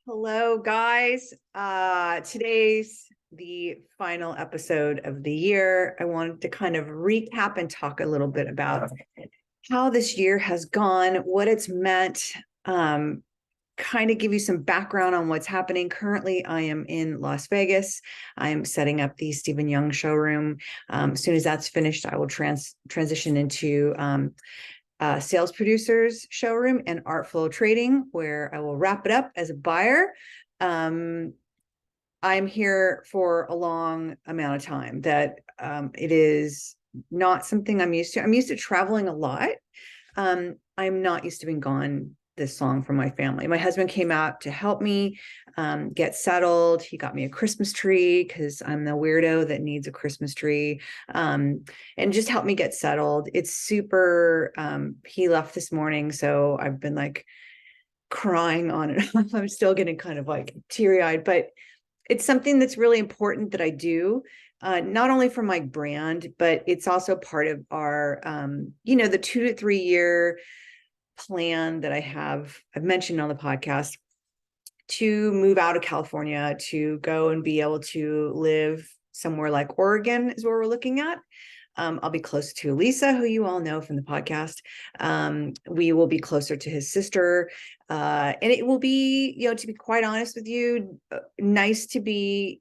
Hello, guys. Today's the final episode of the year. I wanted to kind of recap and talk a little bit about how this year has gone, what it's meant, kind of give you some background on what's happening. Currently, I am in Las Vegas. I'm setting up the Stephen Young showroom. As soon as that's finished, I will transition into sales producers showroom and art flow trading, where I will wrap it up as a buyer. I'm here for a long amount of time. That it is not something I'm used to. I'm used to traveling a lot. I'm not used to being gone this long from my family. My husband came out to help me get settled. He got me a Christmas tree because I'm the weirdo that needs a Christmas tree, and just helped me get settled. It's super. He left this morning, so I've been like crying on and off. I'm still getting kind of like teary-eyed, but it's something that's really important that I do. Not only for my brand, but it's also part of our, the 2 to 3 year plan that I've mentioned on the podcast, to move out of California, to go and be able to live somewhere like Oregon is what we're looking at. I'll be close to Lisa, who you all know from the podcast. We will be closer to his sister. And it will be, to be quite honest with you, nice to be,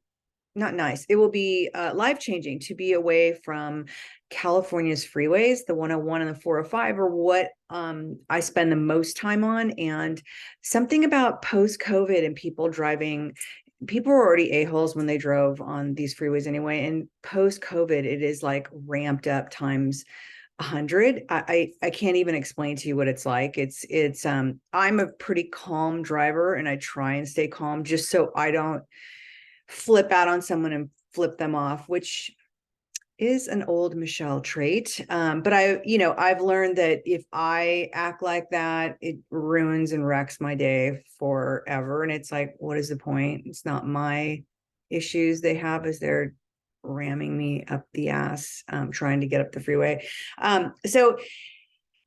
not nice. It will be life-changing to be away from California's freeways. The 101 and the 405 are what I spend the most time on. And something about post-COVID and people were already a-holes when they drove on these freeways anyway. And post-COVID, it is like ramped up times 100. I can't even explain to you what it's like. I'm a pretty calm driver, and I try and stay calm just so I don't flip out on someone and flip them off, which is an old Michelle trait. But I've learned that if I act like that, it ruins and wrecks my day forever. And it's like, what is the point? It's not my issues they have as they're ramming me up the ass, trying to get up the freeway. So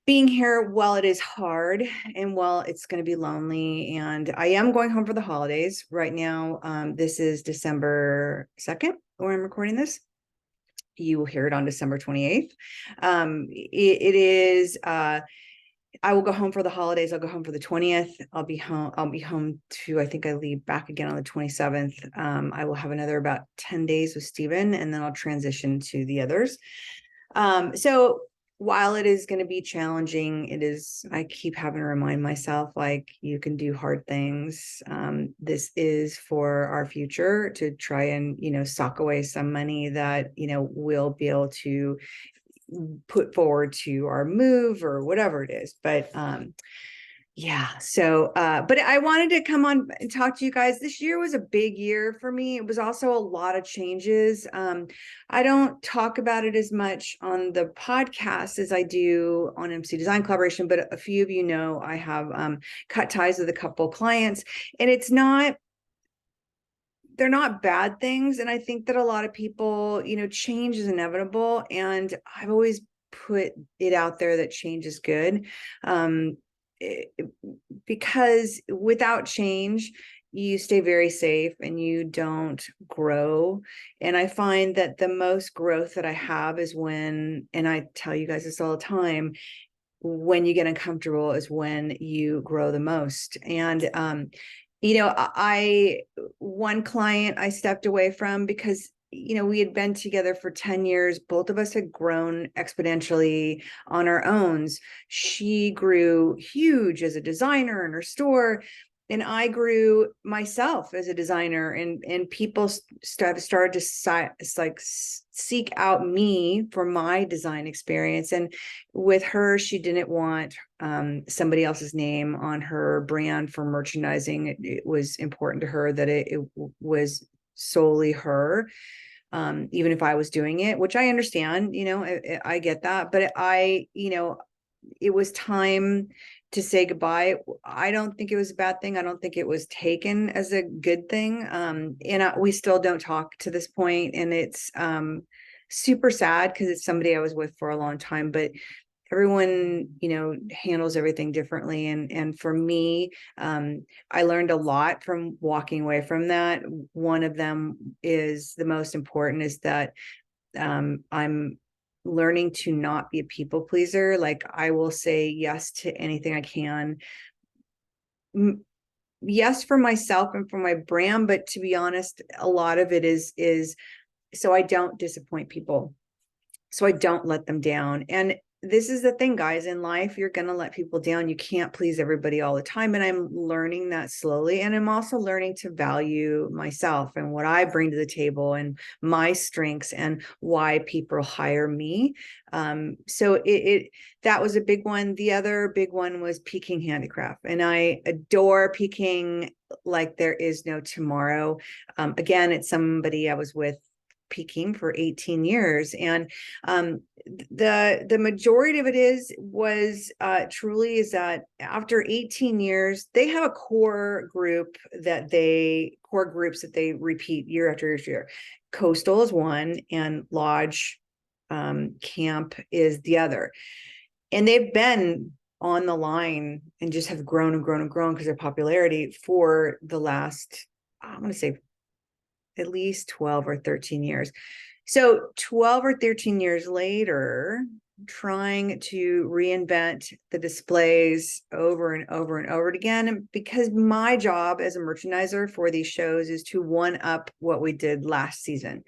being here, while it is hard and while it's going to be lonely, and I am going home for the holidays right now. This is December 2nd when I'm recording this. You will hear it on December 28th. It is, I will go home for the holidays. I'll go home for the 20th. I'll be home to, I think I leave back again on the 27th. I will have another about 10 days with Stephen, and then I'll transition to the others. So while it is going to be challenging, I keep having to remind myself, like, you can do hard things. This is for our future, to try and, sock away some money that, we'll be able to put forward to our move or whatever it is. But, yeah. So, but I wanted to come on and talk to you guys. This year was a big year for me. It was also a lot of changes. I don't talk about it as much on the podcast as I do on MC Design Collaboration, but a few of you know I have cut ties with a couple clients, and they're not bad things. And I think that a lot of people, change is inevitable. And I've always put it out there that change is good. Because without change, you stay very safe and you don't grow. And I find that the most growth that I have is when, and I tell you guys this all the time, when you get uncomfortable is when you grow the most. And, one client I stepped away from because we had been together for 10 years. Both of us had grown exponentially on our own. She grew huge as a designer in her store, and I grew myself as a designer, and people started to seek out me for my design experience. And with her, she didn't want somebody else's name on her brand for merchandising. It was important to her that it was solely her. Even if I was doing it, which I understand, I get that, but it was time to say goodbye. I don't think it was a bad thing. I don't think it was taken as a good thing. We still don't talk to this point, and it's super sad because it's somebody I was with for a long time, but everyone, handles everything differently. And for me, I learned a lot from walking away from that. One of them is the most important, is that I'm learning to not be a people pleaser. Like, I will say yes to anything I can. Yes, for myself and for my brand, but to be honest, a lot of it is so I don't disappoint people, so I don't let them down. And this is the thing, guys, in life, you're going to let people down. You can't please everybody all the time. And I'm learning that slowly. And I'm also learning to value myself and what I bring to the table and my strengths and why people hire me. So that was a big one. The other big one was Peking handicraft. And I adore Peking like there is no tomorrow. Again, it's somebody I was with Peking for 18 years. And the majority of it was truly is that after 18 years, they have a core groups that they repeat year after year. Coastal is one, and Lodge Camp is the other. And they've been on the line and just have grown and grown and grown because of their popularity for the last, I'm going to say, at least 12 or 13 years. So 12 or 13 years later, trying to reinvent the displays over and over and over again, because my job as a merchandiser for these shows is to one up what we did last season.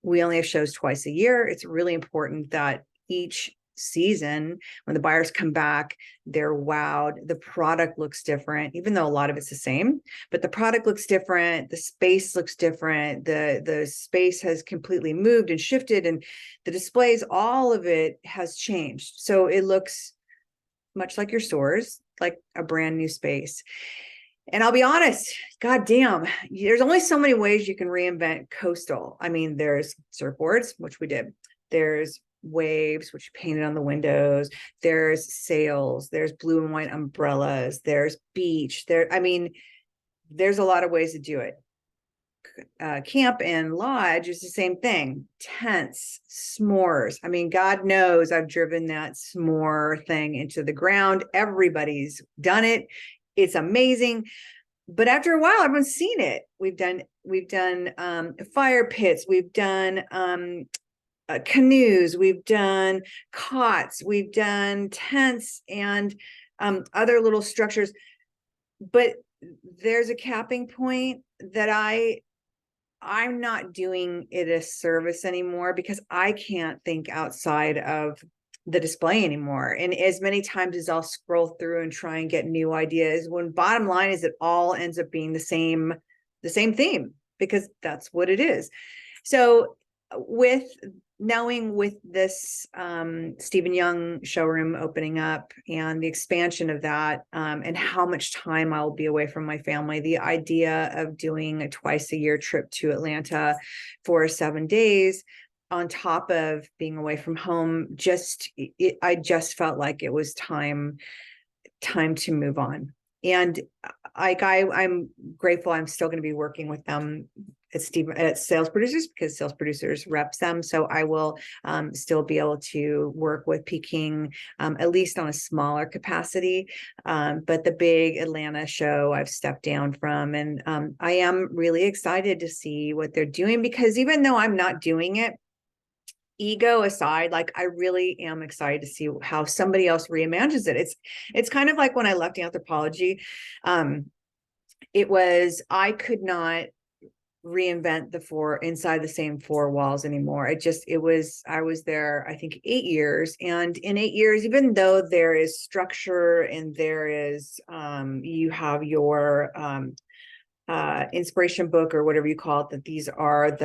We only have shows twice a year. It's really important that each season, when the buyers come back, they're wowed. The product looks different, even though a lot of it's the same, but the product looks different. The space looks different. The space has completely moved and shifted, and the displays, all of it has changed. So it looks much like your stores, like a brand new space. And I'll be honest, goddamn, there's only so many ways you can reinvent Coastal. I mean, there's surfboards, which we did. There's waves, which painted on the windows. There's sails. There's blue and white umbrellas. There's beach. There's a lot of ways to do it. Camp and Lodge is the same thing. Tents, s'mores. I mean, God knows I've driven that s'more thing into the ground. Everybody's done it. It's amazing. But after a while, everyone's seen it. We've done fire pits. We've done canoes. We've done cots. We've done tents and other little structures. But there's a capping point that I'm not doing it a service anymore, because I can't think outside of the display anymore. And as many times as I'll scroll through and try and get new ideas, when bottom line is it all ends up being the same theme, because that's what it is. So with this Stephen Young showroom opening up and the expansion of that, and how much time I'll be away from my family, the idea of doing a twice a year trip to Atlanta for 7 days on top of being away from home, I just felt like it was time to move on. And I'm grateful I'm still going to be working with them at Sales Producers, because Sales Producers reps them. So I will still be able to work with Peking, at least on a smaller capacity. But the big Atlanta show I've stepped down from, and I am really excited to see what they're doing, because even though I'm not doing it, ego aside, like, I really am excited to see how somebody else reimagines it. It's kind of like when I left Anthropologie, I could not reinvent inside the same four walls anymore. I was there, I think, 8 years. And in 8 years, even though there is structure and there is, you have your, inspiration book or whatever you call it, that these are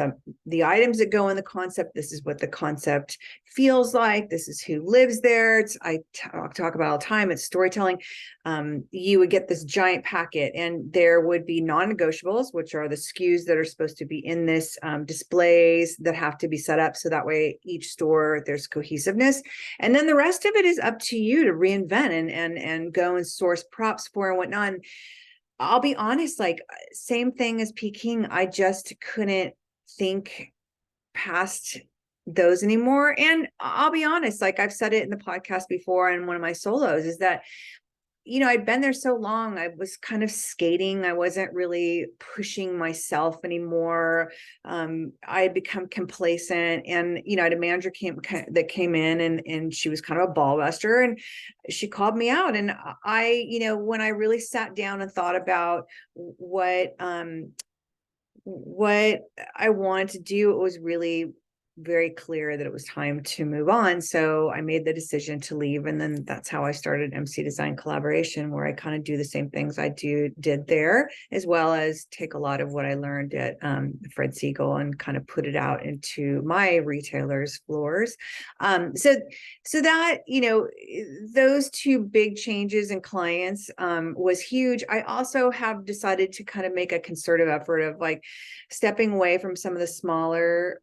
the items that go in the concept. This is what the concept feels like. This is who lives there. I talk about all the time. It's storytelling. You would get this giant packet, and there would be non-negotiables, which are the SKUs that are supposed to be in this, displays that have to be set up so that way each store there's cohesiveness. And then the rest of it is up to you to reinvent and go and source props for and whatnot. And I'll be honest, like, same thing as Peking. I just couldn't think past those anymore. And I'll be honest, like I've said it in the podcast before, and one of my solos is that, I'd been there so long. I was kind of skating. I wasn't really pushing myself anymore. I had become complacent, and, I had a manager that came in, and she was kind of a ball buster, and she called me out. And I, when I really sat down and thought about what I wanted to do, it was really very clear that it was time to move on. So I made the decision to leave. And then that's how I started MC Design Collaboration, where I kind of do the same things I did there, as well as take a lot of what I learned at Fred Siegel and kind of put it out into my retailers' floors. So that, those two big changes in clients was huge. I also have decided to kind of make a concerted effort of like stepping away from some of the smaller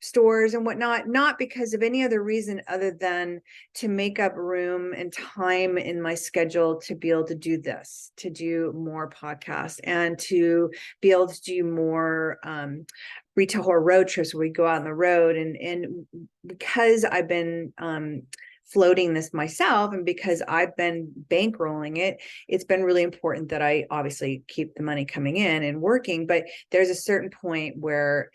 stores and whatnot, not because of any other reason other than to make up room and time in my schedule to be able to do this, to do more podcasts, and to be able to do more retail horror road trips where we go out on the road. And because I've been floating this myself, and because I've been bankrolling it, it's been really important that I obviously keep the money coming in and working. But there's a certain point where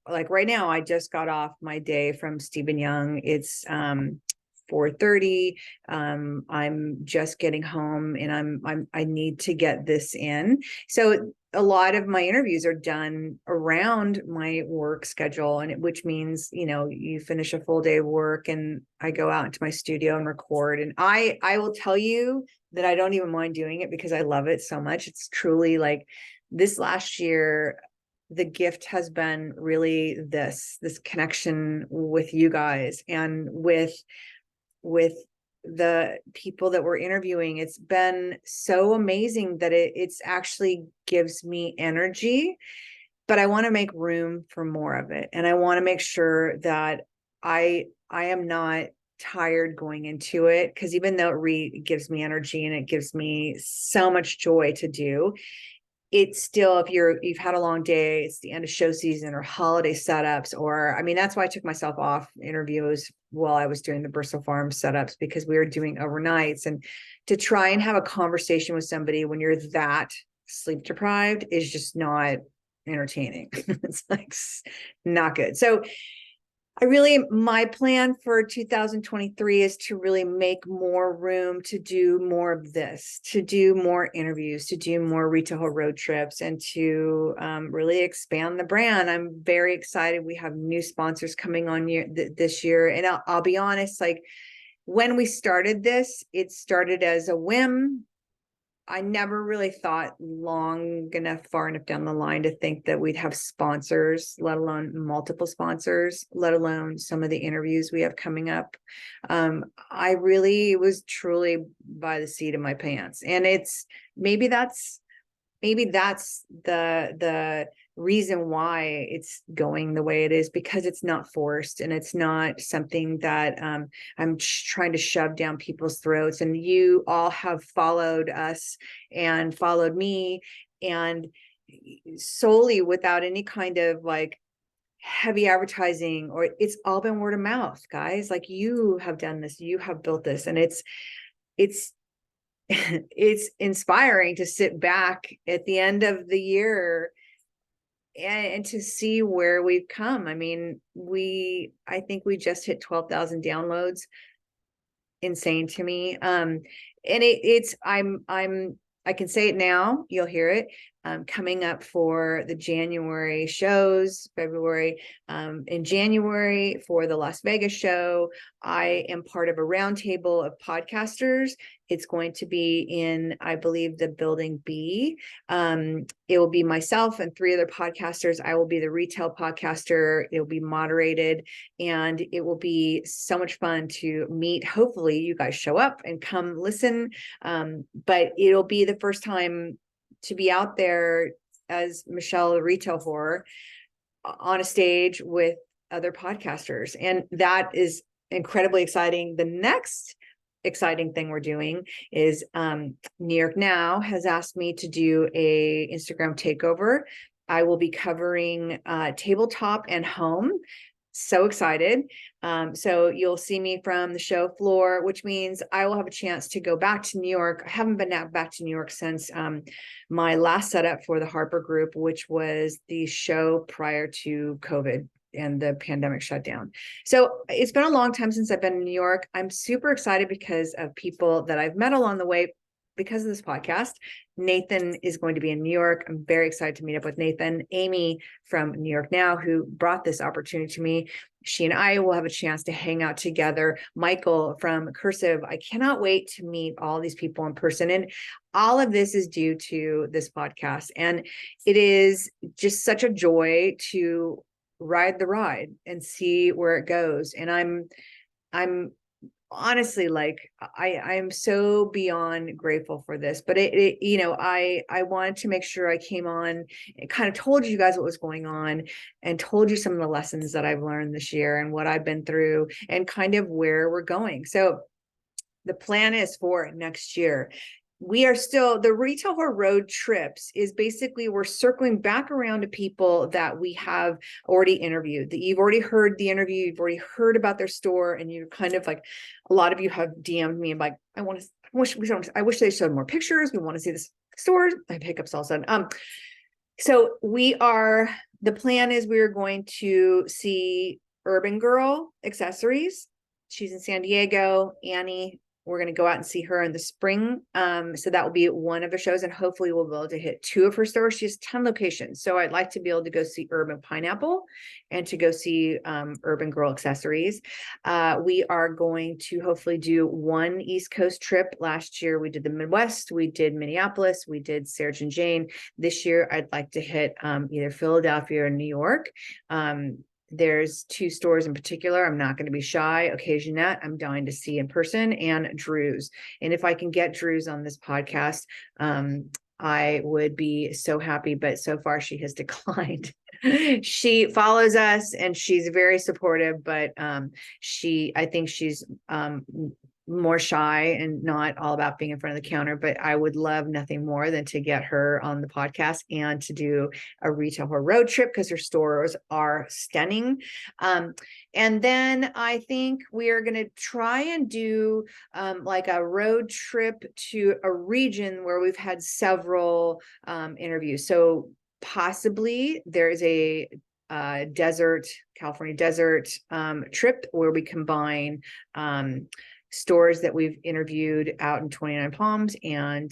like right now, I just got off my day from Stephen Young. It's 4:30. I'm just getting home, and I need to get this in. So a lot of my interviews are done around my work schedule, which means, you finish a full day of work and I go out into my studio and record. And I will tell you that I don't even mind doing it because I love it so much. It's truly like this last year, the gift has been really this connection with you guys and with the people that we're interviewing. It's been so amazing that it's actually gives me energy, but I want to make room for more of it. And I want to make sure that I am not tired going into it, because even though it gives me energy and it gives me so much joy to do, it's still, if you've had a long day, it's the end of show season or holiday setups, or, I mean, that's why I took myself off interviews while I was doing the Bristol Farm setups, because we were doing overnights, and to try and have a conversation with somebody when you're that sleep deprived is just not entertaining. It's like not good. So my plan for 2023 is to really make more room to do more of this, to do more interviews, to do more retail road trips, and to really expand the brand. I'm very excited. We have new sponsors coming on this year. And I'll be honest, like when we started this, it started as a whim. I never really thought far enough down the line to think that we'd have sponsors, let alone multiple sponsors, let alone some of the interviews we have coming up. It was truly by the seat of my pants. And maybe that's the reason why it's going the way it is, because it's not forced, and it's not something that I'm trying to shove down people's throats. And you all have followed us and followed me, and solely without any kind of like heavy advertising, or it's all been word of mouth, guys. Like, you have done this, you have built this, and it's it's inspiring to sit back at the end of the year and to see where we've come. I mean, I think we just hit 12,000 downloads. Insane to me. I can say it now, you'll hear it. Coming up for the January shows, February, in January for the Las Vegas show, I am part of a roundtable of podcasters. It's going to be in, I believe, the building B. It will be myself and 3 other podcasters. I will be the retail podcaster. It will be moderated, and it will be so much fun to meet. Hopefully you guys show up and come listen. But it'll be the first time to be out there as Michelle Retail Horror on a stage with other podcasters. And that is incredibly exciting. The next exciting thing we're doing is New York Now has asked me to do a Instagram takeover. I will be covering tabletop and home. So excited. So you'll see me from the show floor, which means I will have a chance to go back to New York. I haven't been back to New York since my last setup for the Harper Group, which was the show prior to COVID and the pandemic shutdown. So it's been a long time since I've been in New York. I'm super excited because of people that I've met along the way because of this podcast. Nathan is going to be in New York. I'm very excited to meet up with Nathan. Amy from New York Now, who brought this opportunity to me. She and I will have a chance to hang out together. Michael from Cursive. I cannot wait to meet all these people in person. And all of this is due to this podcast. And it is just such a joy to ride the ride and see where it goes. And I'm honestly, like, I am so beyond grateful for this, but I wanted to make sure I came on and kind of told you guys what was going on and told you some of the lessons that I've learned this year and what I've been through and kind of where we're going. So the plan is for next year. We are still, the Retail Horror Road Trips is basically, we're circling back around to people that we have already interviewed, that you've already heard the interview, you've already heard about their store, and you're kind of like, a lot of you have DM'd me and like, I wish they showed more pictures. We want to see this store. I have hiccups all of a sudden. So the plan is we're going to see Urban Girl Accessories. She's in San Diego. Annie, we're going to go out and see her in the spring. So that will be one of the shows, and hopefully we'll be able to hit 2 of her stores. She has 10 locations. So I'd like to be able to go see Urban Pineapple and to go see Urban Girl Accessories. We are going to hopefully do 1 East Coast trip. Last year we did the Midwest, we did Minneapolis, we did Sarah and Jane. This year I'd like to hit either Philadelphia or New York. There's 2 stores in particular. I'm not going to be shy. Occasionette, I'm dying to see in person, and Drew's. And if I can get Drew's on this podcast, I would be so happy. But so far, she has declined. She follows us and she's very supportive, but I think she's more shy and not all about being in front of the counter. But I would love nothing more than to get her on the podcast and to do a Retail Horror Road Trip, because her stores are stunning. And then I think we are going to try and do like a road trip to a region where we've had several interviews. So possibly there is a California desert trip where we combine stores that we've interviewed out in 29 Palms and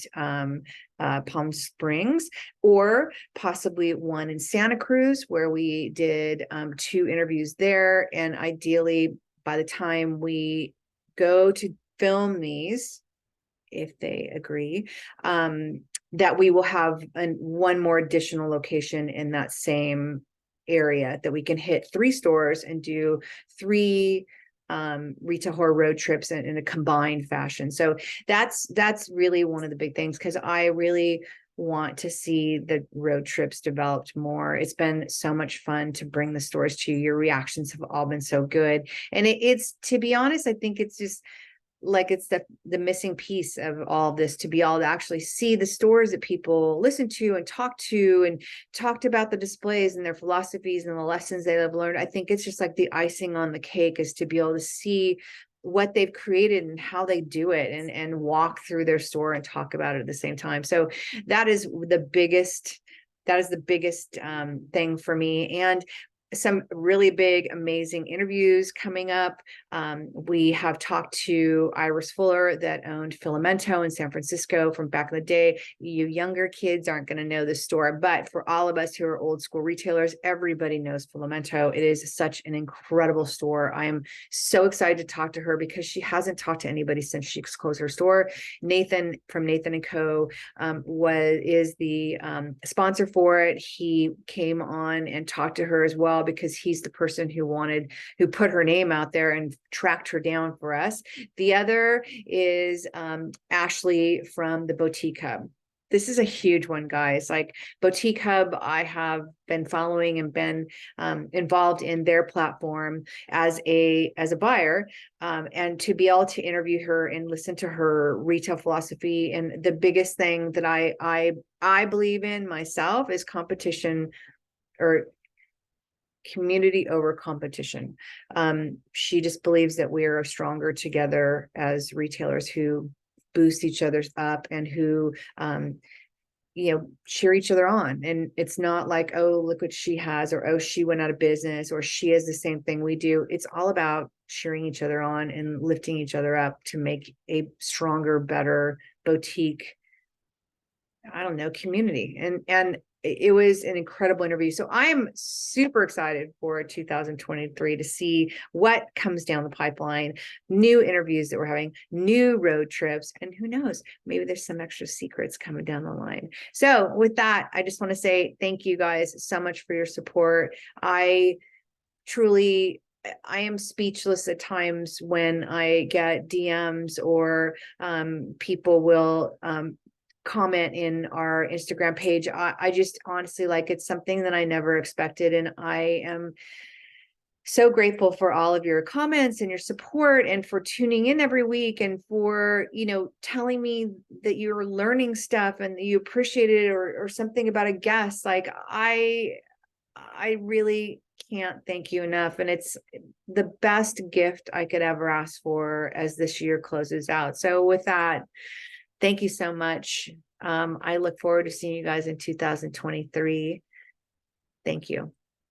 Palm Springs, or possibly one in Santa Cruz where we did 2 interviews there. And ideally, by the time we go to film these, if they agree, that we will have one more additional location in that same area, that we can hit 3 stores and do 3 Retail Horror Road trips in a combined fashion. So that's really one of the big things, because I really want to see the road trips developed more. It's been so much fun to bring the stores to you. Your reactions have all been so good. And it's, to be honest, I think it's just like, it's the missing piece of all of this, to be able to actually see the stores that people listen to and talked about the displays and their philosophies and the lessons they have learned. I think it's just like the icing on the cake, is to be able to see what they've created and how they do it, and walk through their store and talk about it at the same time. So that is the biggest thing for me. And some really big, amazing interviews coming up. We have talked to Iris Fuller, that owned Filamento in San Francisco from back in the day. You younger kids aren't going to know this store, but for all of us who are old school retailers, everybody knows Filamento. It is such an incredible store. I am so excited to talk to her, because she hasn't talked to anybody since she closed her store. Nathan from Nathan & Co. is the sponsor for it. He came on and talked to her as well, because he's the person who put her name out there and tracked her down for us. The other is Ashley from the Boutique Hub. This is a huge one, guys. Like, Boutique Hub, I have been following and been involved in their platform as a buyer, and to be able to interview her and listen to her retail philosophy. And the biggest thing that I believe in myself is competition or community over competition. She just believes that we are stronger together as retailers who boost each other's up and who, cheer each other on. And it's not like, oh, look what she has, or, oh, she went out of business, or she has the same thing we do. It's all about cheering each other on and lifting each other up to make a stronger, better boutique, I don't know, community. And it was an incredible interview. So I'm super excited for 2023 to see what comes down the pipeline, new interviews that we're having, new road trips, and who knows, maybe there's some extra secrets coming down the line. So with that, I just want to say thank you guys so much for your support. I am speechless at times when I get DMs or people will comment in our Instagram page. I just honestly, like, it's something that I never expected. And I am so grateful for all of your comments and your support, and for tuning in every week, and for, telling me that you're learning stuff and you appreciate it, or something about a guest. Like, I really can't thank you enough. And it's the best gift I could ever ask for as this year closes out. So with that, thank you so much. I look forward to seeing you guys in 2023. Thank you.